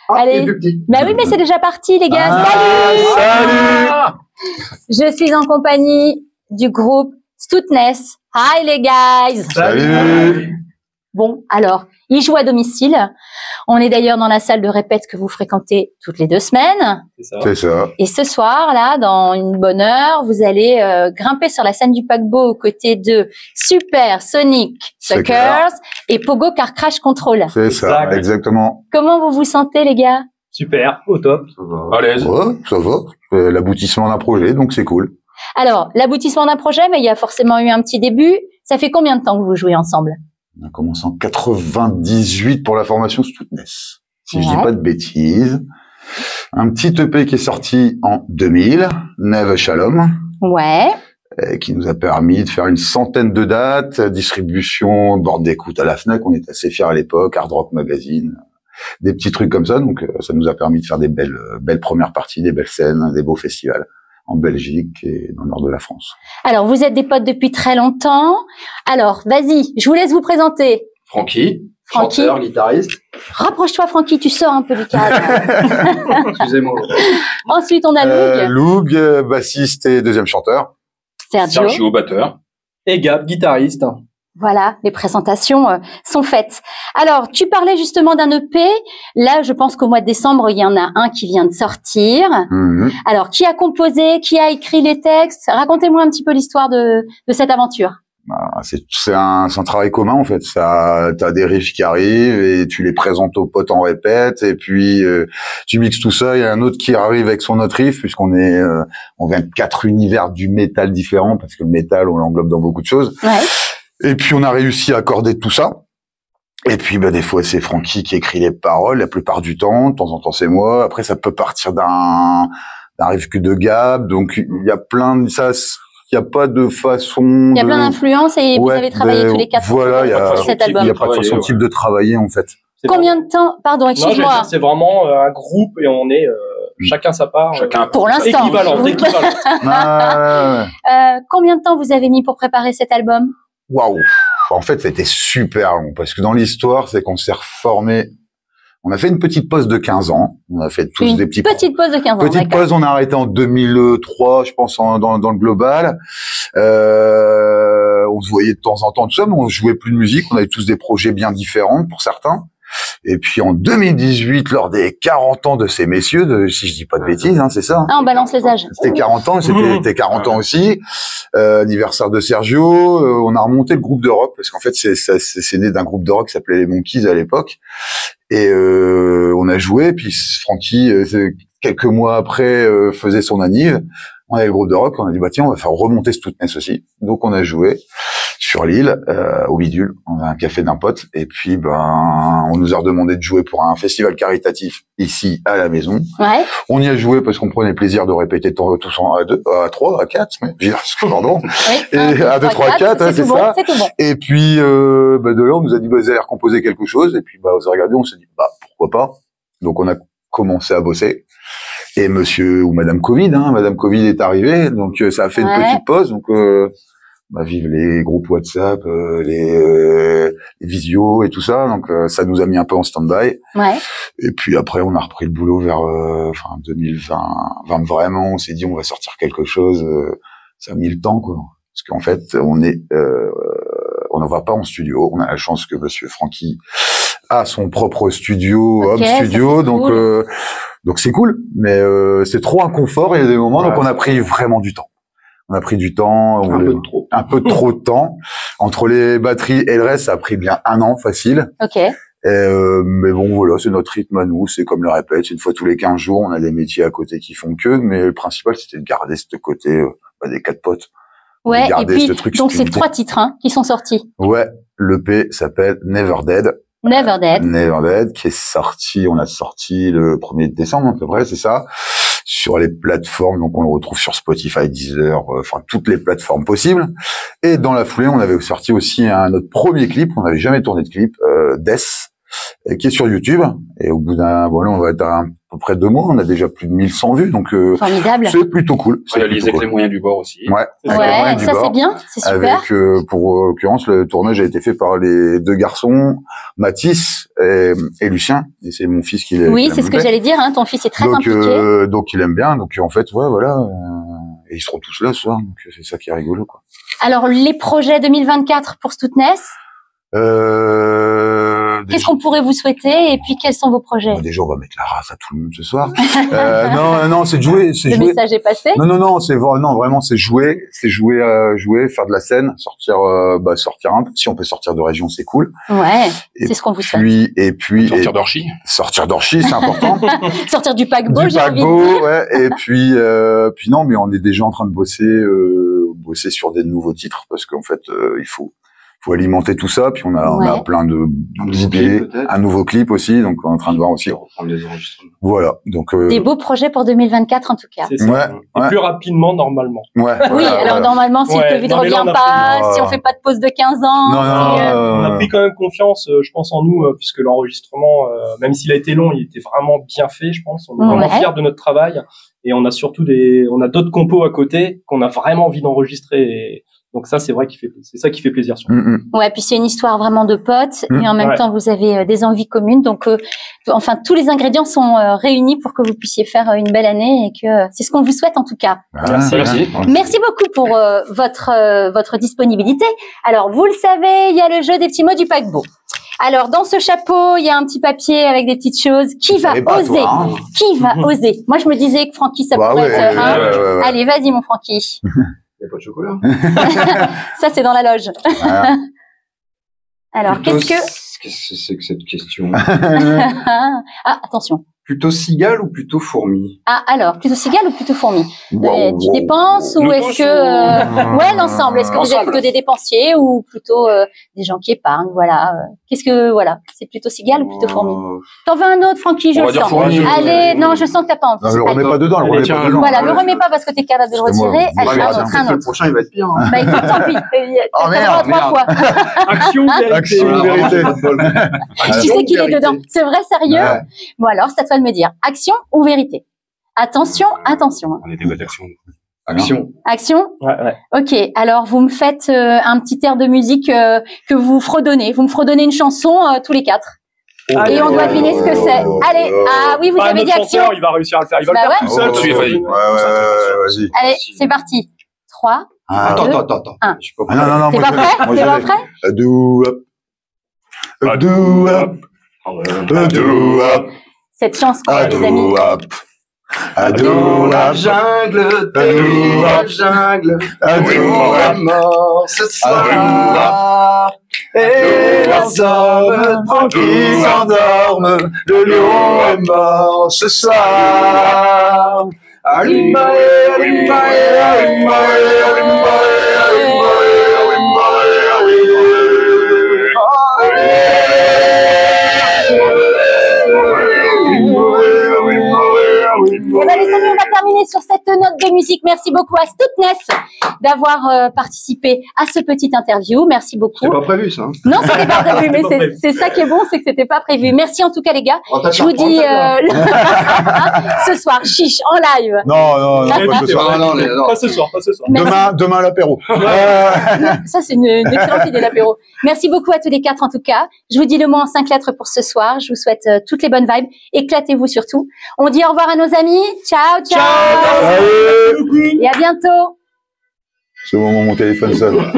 Allez. Il est plus petit. Bah oui, mais c'est déjà parti, les gars. Salut! Je suis en compagnie du groupe Stoutness. Hi, les guys! Salut. Bon, alors, ils jouent à domicile. On est d'ailleurs dans la salle de répète que vous fréquentez toutes les 2 semaines. C'est ça. Et ce soir, là, dans une bonne heure, vous allez grimper sur la scène du paquebot aux côtés de Super Sonic Suckers et Pogo Car Crash Control. C'est ça, exactement. Comment vous vous sentez, les gars? Super, au top. À l'aise. Ouais, ça va. L'aboutissement d'un projet, donc c'est cool. Alors, l'aboutissement d'un projet, mais il y a forcément eu un petit début. Ça fait combien de temps que vous jouez ensemble? On a commencé en 98 pour la formation Stoutness. Si je dis pas de bêtises. Un petit EP qui est sorti en 2000, Neve Shalom. Ouais. Qui nous a permis de faire une centaine de dates, distribution, bord d'écoute à la Fnac. On était assez fiers à l'époque, Hard Rock Magazine, des petits trucs comme ça. Donc, ça nous a permis de faire des belles premières parties, des belles scènes, des beaux festivals en Belgique et dans le nord de la France. Alors, vous êtes des potes depuis très longtemps. Alors, vas-y, je vous laisse vous présenter. Francky, chanteur, guitariste. Rapproche-toi, Francky, tu sors un peu du cadre. Excusez-moi. Ensuite, on a Loug. Loug, bassiste et deuxième chanteur. Sergio, batteur. Et Gab, guitariste. Voilà, les présentations sont faites. Alors, tu parlais justement d'un EP. Là, je pense qu'au mois de décembre, il y en a un qui vient de sortir. Alors, qui a composé, qui a écrit les textes? Racontez-moi un petit peu l'histoire de cette aventure. C'est un travail commun en fait. T'as des riffs qui arrivent et tu les présentes aux potes en répète et puis tu mixes tout ça. Il y a un autre qui arrive avec son autre riff puisqu'on on vient de 4 univers du métal différents parce que le métal on l'englobe dans beaucoup de choses. Ouais. Et puis on a réussi à accorder tout ça. Et puis des fois c'est Francky qui écrit les paroles la plupart du temps. De temps en temps c'est moi. Après ça peut partir d'un riff de Gab. Donc il y a plein de ça. Il n'y a pas de façon. Il y a plein d'influences et vous avez travaillé tous les 4 voilà, sur cet album. Il n'y a pas de façon type de travailler en fait. Combien de temps? Pardon, excuse-moi. C'est vraiment un groupe et on est chacun sa part. Chacun pour l'instant. Équivalent. Combien de temps vous avez mis pour préparer cet album? Waouh. En fait, c'était super long parce que dans l'histoire, c'est qu'on s'est reformé. On a fait une petite pause de 15 ans. On a fait tous des petite pause de 15 ans. Petite pause, on a arrêté en 2003, je pense, dans le global. On se voyait de temps en temps, tout ça, mais on jouait plus de musique. On avait tous des projets bien différents pour certains. Et puis en 2018, lors des 40 ans de ces messieurs, si je dis pas de bêtises, c'est ça. Ah, on balance les âges. C'était 40 ans, c'était 40 ans aussi. Anniversaire de Sergio. On a remonté le groupe de rock parce qu'en fait, c'est né d'un groupe de rock qui s'appelait les Monkeys à l'époque. Et on a joué. Puis Francky, quelques mois après, faisait son anniv. On avait le groupe de rock. On a dit tiens, on va faire remonter Stoutness aussi. Donc on a joué sur l'île, au Bidule, on a un café d'un pote, et puis on nous a redemandé de jouer pour un festival caritatif ici à la maison. Ouais. On y a joué parce qu'on prenait plaisir de répéter tous à 2, à 3, à 4, mais pardon. Oui, et à 2, 3, 4, c'est ça. C'est tout bon. Et puis de là on nous a dit vous allez recomposer quelque chose, et puis on s'est regardé, on s'est dit pourquoi pas. Donc on a commencé à bosser. Et monsieur ou madame Covid, madame Covid est arrivée, donc ça a fait une petite pause, donc vive les groupes WhatsApp, les visios et tout ça, donc ça nous a mis un peu en stand-by. Ouais. Et puis après on a repris le boulot vers 2020, vraiment on s'est dit on va sortir quelque chose, ça a mis le temps quoi. Parce qu'en fait on n'en va pas en studio, on a la chance que monsieur Francky a son propre studio, home studio, donc cool. Donc c'est cool, mais c'est trop un confort, il y a des moments, donc on a pris vraiment du temps. On a pris du temps, un peu trop de temps. Entre les batteries et le reste, ça a pris bien 1 an facile. Ok. Mais bon, voilà, c'est notre rythme à nous. C'est comme le répète, une fois tous les 15 jours, on a des métiers à côté qui font que. Mais le principal, c'était de garder ce côté des 4 potes. Ouais, et puis, donc c'est 3 titres qui sont sortis. Ouais, l'EP s'appelle Never Dead. Never Dead. Never Dead, qui est sorti, on a sorti le 1er décembre à peu près, c'est ça. Sur les plateformes, donc on le retrouve sur Spotify, Deezer, toutes les plateformes possibles. Et dans la foulée, on avait sorti aussi notre premier clip, on n'avait jamais tourné de clip, Death, qui est sur YouTube. Et au bout on va être peu près 2 mois, on a déjà plus de 1100 vues, donc formidable. c'est plutôt cool. Réalisé avec les moyens du bord aussi. Ouais, Ouais, ça c'est bien, c'est super. Avec, pour l'occurrence, le tournage a été fait par les 2 garçons, Mathis et Lucien, et c'est mon fils qui l'a. Oui, c'est ce que j'allais dire. Ton fils est très impliqué. Donc il aime bien. Donc en fait, ouais, voilà. Et ils seront tous là ce soir, donc c'est ça qui est rigolo, quoi. Alors les projets 2024 pour Stoutness. Qu'est-ce qu'on pourrait vous souhaiter et puis quels sont vos projets? Déjà, on va mettre la race à tout le monde ce soir. Non, c'est de jouer. Le message est passé. Non, vraiment, c'est jouer, faire de la scène, sortir un peu. Si on peut sortir de région, c'est cool. Ouais, c'est ce qu'on vous souhaite. Puis sortir d'Orchy. Sortir d'Orchy, c'est important. Sortir du paquebot, j'ai envie de dire. Ouais. Et puis non, mais on est déjà en train de bosser sur des nouveaux titres parce qu'en fait, il faut alimenter tout ça, puis on a plein d'idées, un nouveau clip aussi, donc on est en train de voir aussi. Voilà, donc des beaux projets pour 2024 en tout cas. C'est ça. Et plus rapidement normalement. Ouais. Oui, alors normalement si le Covid ne revient pas, si on fait pas de pause de 15 ans, on a pris quand même confiance, je pense en nous, puisque l'enregistrement, même s'il a été long, il était vraiment bien fait, je pense. On est vraiment fiers de notre travail, et on a surtout d'autres compos à côté qu'on a vraiment envie d'enregistrer. Donc ça, c'est vrai c'est ça qui fait plaisir. Ouais, puis c'est une histoire vraiment de potes et en même temps vous avez des envies communes. Donc, enfin, tous les ingrédients sont réunis pour que vous puissiez faire une belle année et que c'est ce qu'on vous souhaite en tout cas. Merci beaucoup pour votre disponibilité. Alors, vous le savez, il y a le jeu des petits mots du paquebot. Alors, dans ce chapeau, il y a un petit papier avec des petites choses. Qui va oser? Qui va oser? Moi, je me disais que Francky, ça pourrait être... Allez, vas-y, mon Francky. Il n'y a pas de chocolat. Ça, c'est dans la loge. Voilà. Alors, qu'est-ce que c'est que cette question? Ah, attention. Plutôt cigale ou plutôt fourmi? Ah, alors, plutôt cigale ou plutôt fourmi? Tu dépenses ou est-ce que... ouais, l'ensemble. Est-ce que vous êtes plutôt des dépensiers ou plutôt des gens qui épargnent? Voilà. Qu'est-ce que... Voilà. C'est plutôt cigale ou plutôt fourmi? T'en veux un autre, Francky? Je le sens. Allez, non, je sens que t'as pas envie. Non, le remets pas dedans, le remets pas dedans. Voilà, le remets pas parce que t'es capable de le retirer. Allez, un autre. Le prochain, il va être pire. Bah écoute, tant pis. Oh merde. 3 fois. Action, vérité. Tu sais qu'il est dedans. C'est vrai, sérieux? Bon alors, c'est à toi de me dire. Action ou vérité? Attention, attention. On était d'action. Action. Action? Ouais. Ok, alors vous me faites un petit air de musique que vous fredonnez. Vous me fredonnez une chanson tous les 4. Et on doit deviner ce que c'est. Allez, ah oui, vous avez dit action. Il va réussir à le faire. Il va le faire tout seul. Vas-y. Allez, c'est parti. 3. Attends. 1. Non. T'es pas prêt? T'es pas prêt? Do up. Cette chanson, les amis. Dans la jungle, la mort ce soir. Et les hommes tranquilles s'endorment, le lion est mort ce soir. Eh ben les amis, on va terminer sur cette note de musique. Merci beaucoup à Stoutness d'avoir participé à ce petit interview. Merci beaucoup. C'est pas prévu ça. Non, c'était pas prévu, mais c'est ça qui est bon, c'est que c'était pas prévu. Merci en tout cas les gars. Je vous dis ce soir, chiche en live. Non, pas ce soir. Pas ce soir. Demain l'apéro. Ça c'est une excellente idée l'apéro. Merci beaucoup à tous les 4 en tout cas. Je vous dis le mot en 5 lettres pour ce soir. Je vous souhaite toutes les bonnes vibes. Éclatez-vous surtout. On dit au revoir à nos amis. Ciao. Et à bientôt. C'est au moment où mon téléphone sonne.